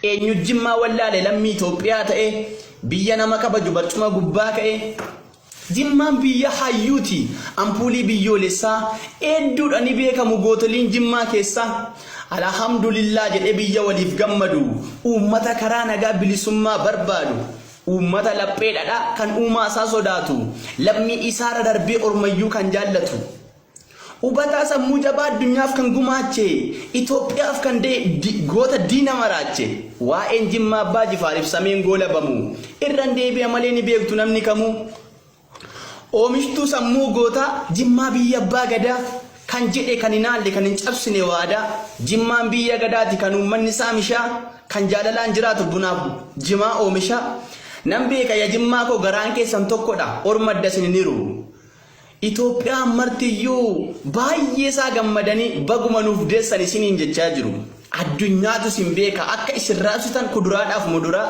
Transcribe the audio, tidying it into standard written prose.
eenyu Jimmaa wallaalee lammii Itoophiyaa ta'e biyya nama kabaju barcuma gubbaa ka'e Jimmaan biyya hayyuuti ampuulii biyyoolessaa hedduudha ni beekamu gootoliin Jimmaa keessa alhamdulillah jedhee biyya waliif gammadu uummata karaa nagaa bilisummaa barbaadu uummata lapheedha kan uumaa isaa sodaatu lammii isaara darbee ormayyuu kan jaallatu Ubata sammuu jabaa addunyaaf kan gumaache Itoophiyaaf kan goota diina maraache waa'een Jimmaa abbaa Jifaariif sameen goolabamu irraan deebi'a malee ni beektu namni kamuu oomishtuu sammuu goota Jimmaa biyya abbaa gadaa kan jedhe kan hinaalle kan hin cabsine waada Jimmaan biyya gadaati kan uummanni saamishaa kan jaalalaan jiraatu bunaaf Jimaa oomisha nan beeka ya Jimmaa koo garaan keessan tokkodha orma dasiniru Itoophiyaa martiyyuu baay'ee isaa gammadanii baguma nuuf deessan isiniin jechaa jiru addunyaatu sin beeka akka isin raabsitan kuduraadhaaf muduraa